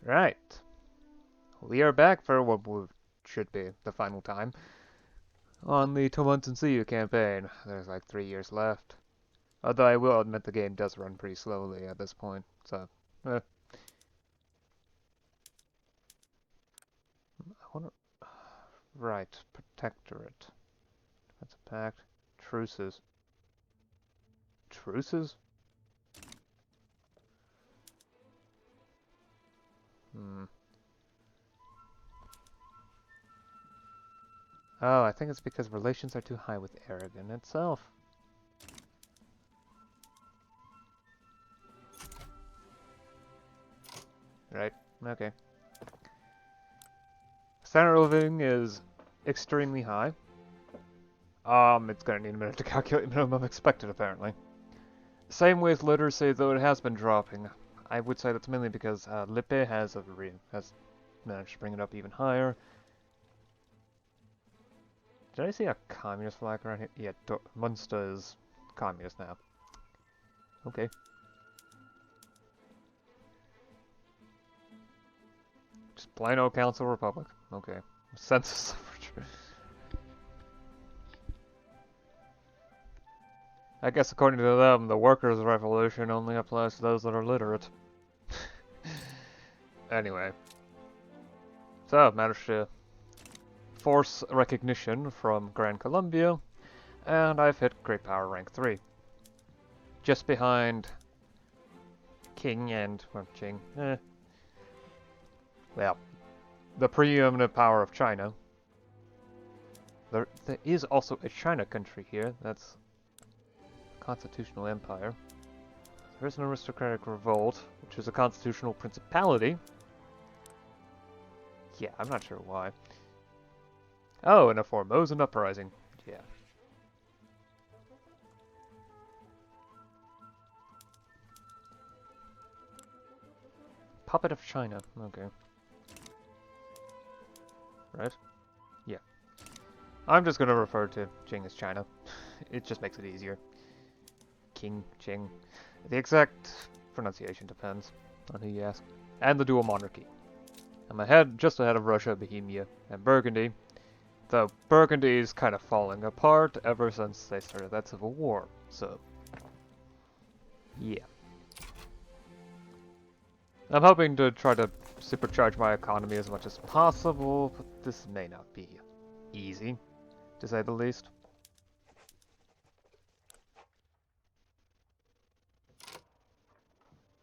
Right. We are back for what should be the final time on the Tawantinsuyu campaign. There's like 3 years left. Although I will admit the game does run pretty slowly at this point, so... I wonder... Right, Protectorate. That's a pact. Truces. Truces? Hmm. Oh, I think it's because relations are too high with Aragon itself. Right, okay. Standard of living is extremely high. It's gonna need a minute to calculate minimum expected, apparently. Same with literacy, though it has been dropping. I would say that's mainly because Lippe has managed to bring it up even higher. Did I see a communist flag around here? Yeah, Munster is communist now. Okay. Just plain old Council Republic. Okay. Census suffrage. I guess according to them, the workers' revolution only applies to those that are literate. Anyway. So, I've managed to force recognition from Gran Colombia, and I've hit Great Power rank 3. Just behind King and, well, Qing, well, the preeminent power of China. There is also a China country here, that's Constitutional Empire. There's an aristocratic revolt, which is a constitutional principality. Yeah, I'm not sure why. Oh, and a Formosan uprising. Yeah. Puppet of China. Okay. Right? Yeah. I'm just gonna refer to Qing as China. It just makes it easier. King, Qing. The exact pronunciation depends on who you ask. And the dual monarchy. I'm just ahead of Russia, Bohemia, and Burgundy. Though Burgundy is kind of falling apart ever since they started that civil war, so... yeah. I'm hoping to try to supercharge my economy as much as possible, but this may not be easy, to say the least.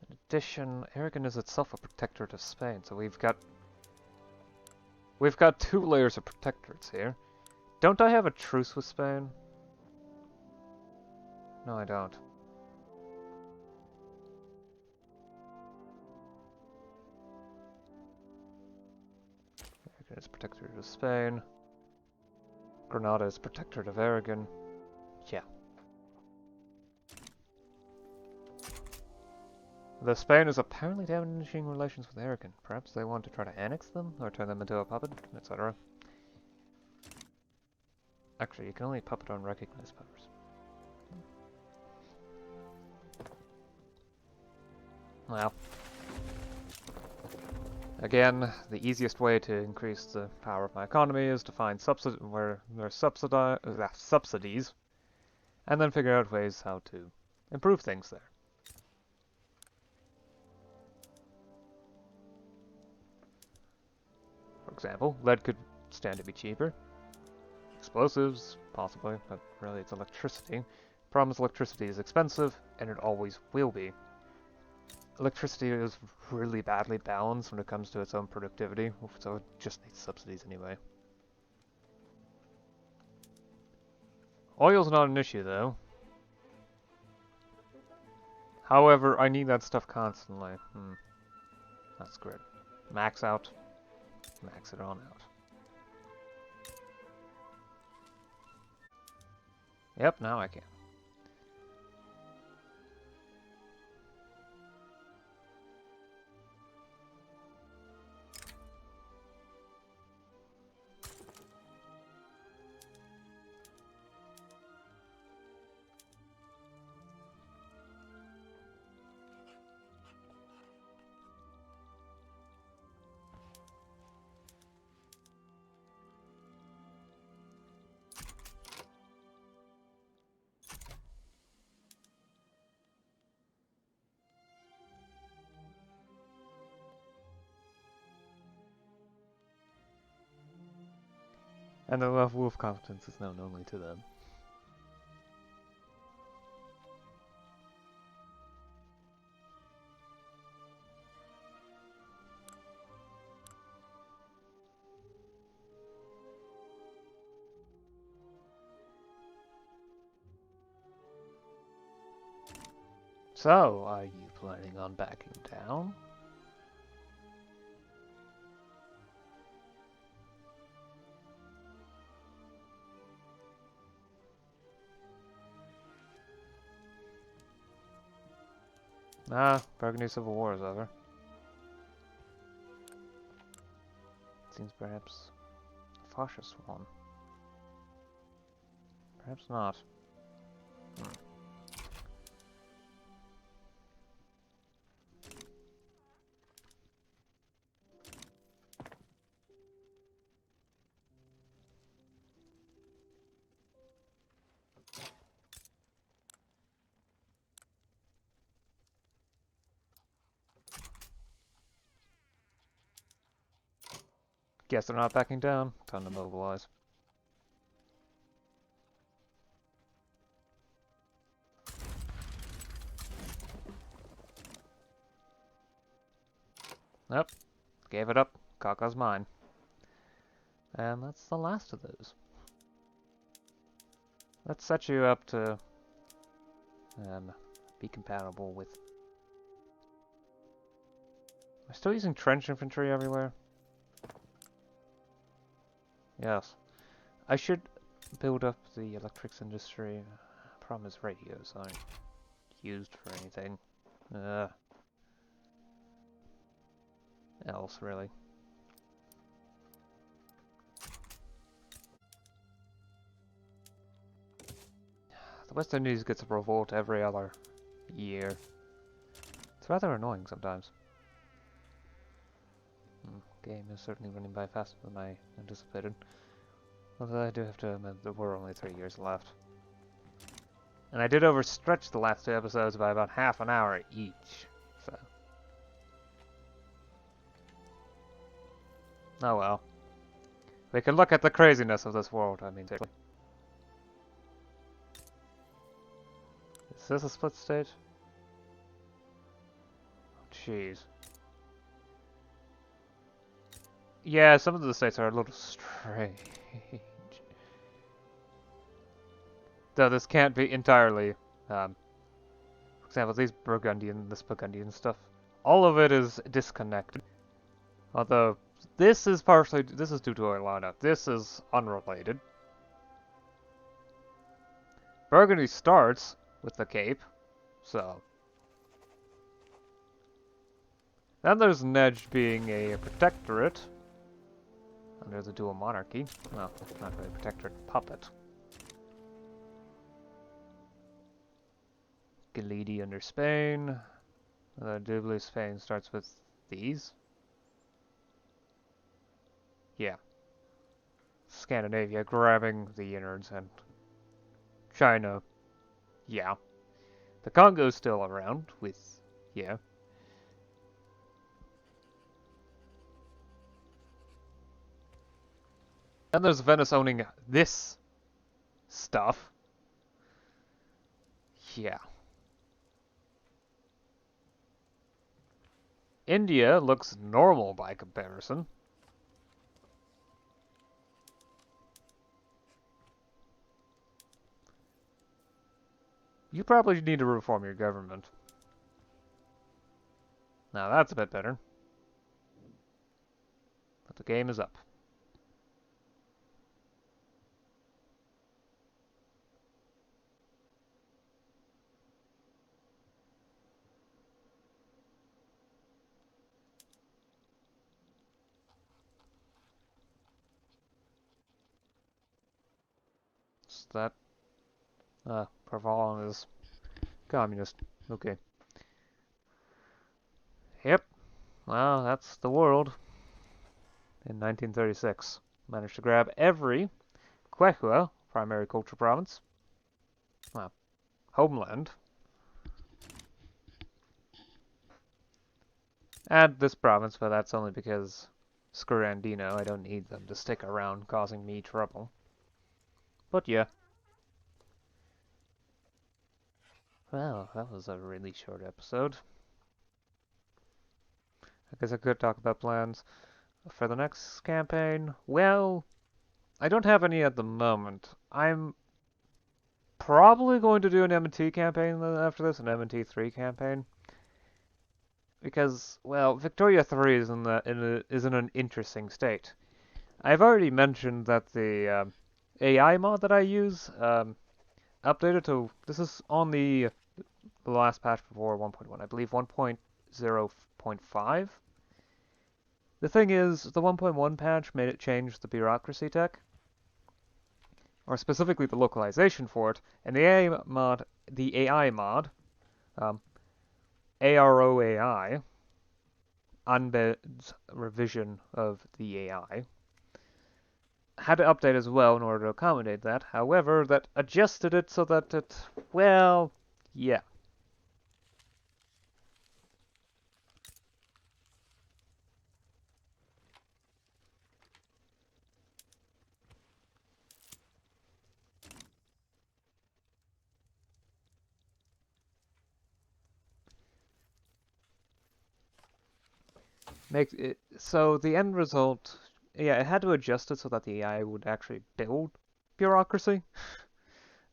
In addition, Aragon is itself a protectorate of Spain, so we've got 2 layers of protectorates here. Don't I have a truce with Spain? No, I don't. Aragon is protectorate of Spain. Granada is protectorate of Aragon. Yeah. Though Spain is apparently damaging relations with Aragon. Perhaps they want to try to annex them, or turn them into a puppet, etc. Actually, you can only puppet on recognized powers. Well. Again, the easiest way to increase the power of my economy is to find where there's subsidies, and then figure out ways how to improve things there. For example, lead could stand to be cheaper. Explosives, possibly, but really it's electricity. Problem is electricity is expensive, and it always will be. Electricity is really badly balanced when it comes to its own productivity, so it just needs subsidies anyway. Oil's not an issue, though. However, I need that stuff constantly. That's great. Max out. Max it on out. Yep, now I can. And the level of competence is known only to them. So, are you planning on backing down? Ah, Burgundy Civil War is over. Seems perhaps a fascist one. Perhaps not. Guess they're not backing down. Time to mobilize. Nope. Gave it up. Kaka's mine. And that's the last of those. Let's set you up to be compatible with... Am I still using trench infantry everywhere? Yes. I should build up the electrics industry. Problem is radios aren't used for anything else, really. The West Indies gets a revolt every other year. It's rather annoying sometimes. Game is certainly running by faster than I anticipated. Although I do have to admit there were only 3 years left. And I did overstretch the last 2 episodes by about half an hour each, so... Oh well. We can look at the craziness of this world, I mean, seriously. Is this a split state? Oh, jeez. Yeah, some of the states are a little strange. Though this can't be entirely, for example, this Burgundian stuff. All of it is disconnected. Although, this is due to our lineup. This is unrelated. Burgundy starts with the Cape, so. Then there's Nedge being a protectorate under the dual monarchy. Well, not really protectorate, puppet. Galidi under Spain. Doubly Spain starts with these. Yeah. Scandinavia grabbing the innards and China. Yeah. The Congo's still around with, yeah. And there's Venice owning this stuff. Yeah. India looks normal by comparison. You probably need to reform your government. Now that's a bit better. But the game is up. So that Prevalon is communist. Okay. Yep. Well, that's the world. In 1936. Managed to grab every Quechua, primary culture province. Well, homeland. And this province, but that's only because Screw Andino, I don't need them to stick around causing me trouble. But yeah. Well, that was a really short episode. I guess I could talk about plans for the next campaign. Well, I don't have any at the moment. I'm probably going to do an M&T campaign after this, an M&T 3 campaign. Because, well, Victoria 3 is in an interesting state. I've already mentioned that the AI mod that I use updated to, this is on the last patch before 1.1, I believe 1.0.5. The thing is, the 1.1 patch made it change the bureaucracy tech, or specifically the localization for it, and the AI mod, um, AROAI, Unbed's revision of the AI, had to update as well in order to accommodate that. However, that adjusted it so that it, well, yeah. Makes it so the end result, yeah, it had to adjust it so that the AI would actually build bureaucracy,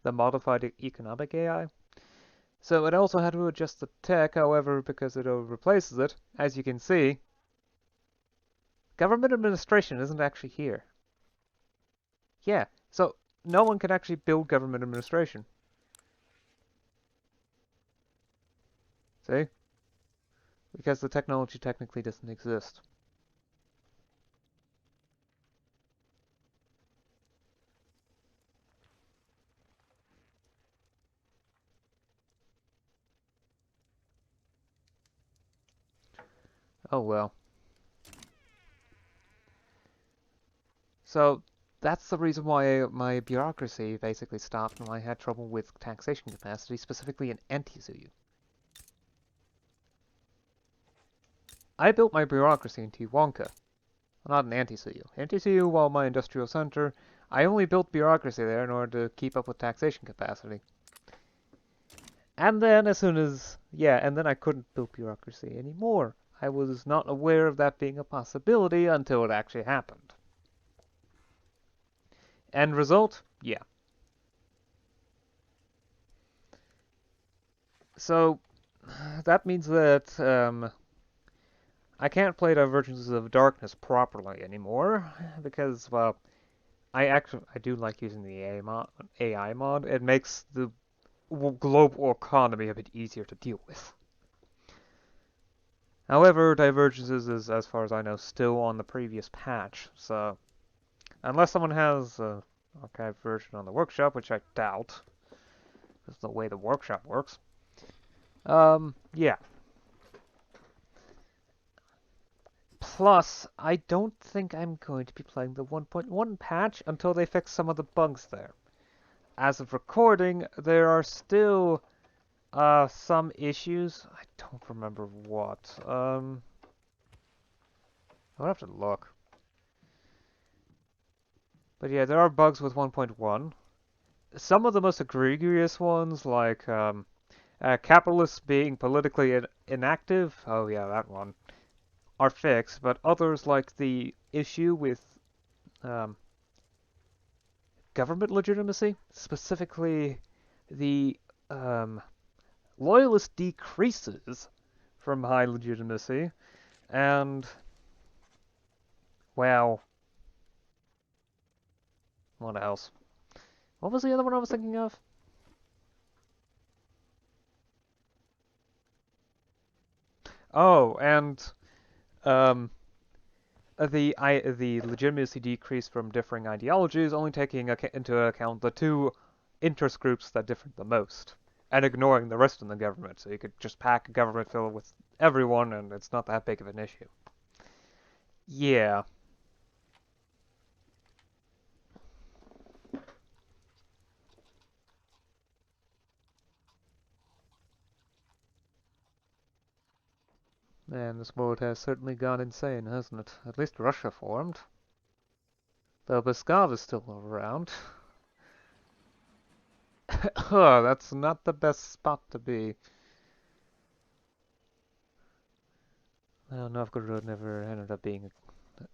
the modified economic AI. So it also had to adjust the tech, however, because it replaces it, as you can see, government administration isn't actually here. Yeah, so no one can actually build government administration. See? Because the technology technically doesn't exist. Oh well. So that's the reason why my bureaucracy basically stopped and I had trouble with taxation capacity, specifically in Tawantinsuyu. I built my bureaucracy in Tawanka, not in Tawantinsuyu. Tawantinsuyu, while my industrial center, I only built bureaucracy there in order to keep up with taxation capacity. And then and then I couldn't build bureaucracy anymore. I was not aware of that being a possibility until it actually happened. End result? Yeah. So, that means that I can't play Divergences of Darkness properly anymore because, well, I do like using the AI mod. It makes the global economy a bit easier to deal with. However, Divergences is, as far as I know, still on the previous patch, so unless someone has an archived version on the workshop, which I doubt, because the way the workshop works. Yeah. Plus, I don't think I'm going to be playing the 1.1 patch until they fix some of the bugs there. As of recording, there are still some issues. I don't remember what. I'll have to look. But yeah, there are bugs with 1.1. Some of the most egregious ones, like capitalists being politically inactive. Oh yeah, that one. Are fixed, but others, like the issue with um, government legitimacy, specifically the um, loyalist decreases from high legitimacy, and, well, what else? What was the other one I was thinking of? Oh, and um, the legitimacy decrease from differing ideologies, only taking into account the two interest groups that differ the most, and ignoring the rest of the government. So you could just pack a government filled with everyone, and it's not that big of an issue. Yeah. Man, this world has certainly gone insane, hasn't it? At least Russia formed. Though Beskov is still around. Oh, that's not the best spot to be. Well, Novgorod never ended up being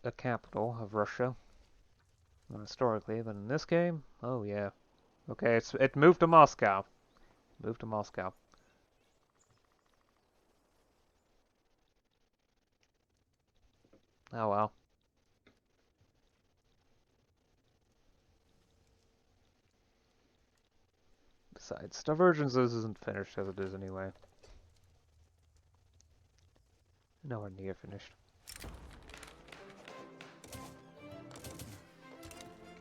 a capital of Russia, historically, but in this game, oh yeah. Okay, it moved to Moscow. Moved to Moscow. Oh well. Besides, Divergences isn't finished as it is anyway. Nowhere near finished.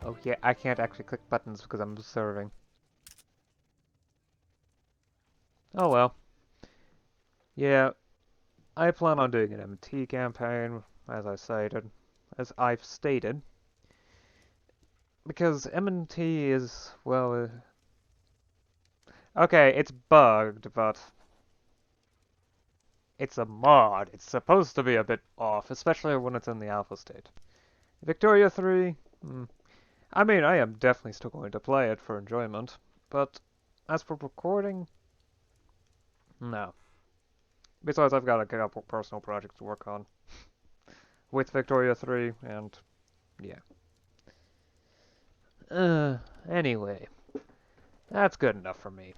Oh yeah, I can't actually click buttons because I'm observing. Oh well. Yeah, I plan on doing an MT campaign, as I've stated, because MT is, well, okay, it's bugged, but it's a mod. It's supposed to be a bit off, especially when it's in the alpha state. Victoria 3, I mean, I am definitely still going to play it for enjoyment, but as for recording, no. Besides, I've got a couple personal projects to work on with Victoria 3, and yeah. Anyway, that's good enough for me.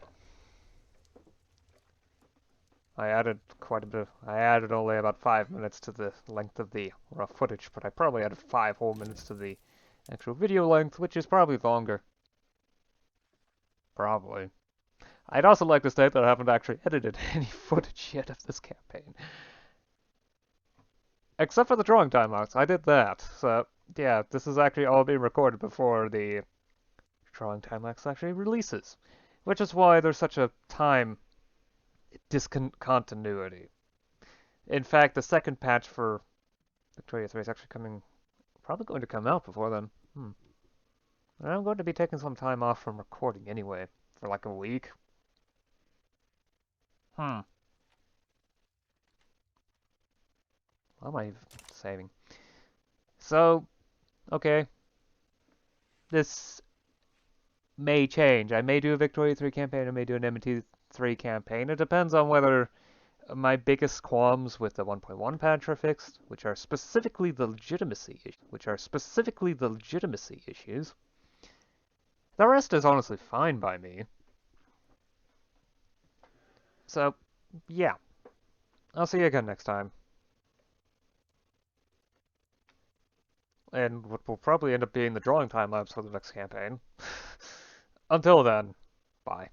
I added quite a bit. I added only about 5 minutes to the length of the raw footage, but I probably added 5 whole minutes to the actual video length, which is probably longer. Probably. I'd also like to state that I haven't actually edited any footage yet of this campaign. Except for the drawing timeouts. I did that. So, yeah, this is actually all being recorded before the drawing timeouts actually releases. Which is why there's such a time discontinuity. In fact, the second patch for Victoria 3 is actually probably going to come out before then. And I'm going to be taking some time off from recording anyway, for like a week. What am I even saving? So, okay, this may change. I may do a Victoria 3 campaign, I may do an MT 3 campaign. It depends on whether my biggest qualms with the 1.1 patch are fixed, which are specifically the legitimacy issues. The rest is honestly fine by me. So, yeah. I'll see you again next time. And what will probably end up being the drawing time lapse for the next campaign. Until then, bye.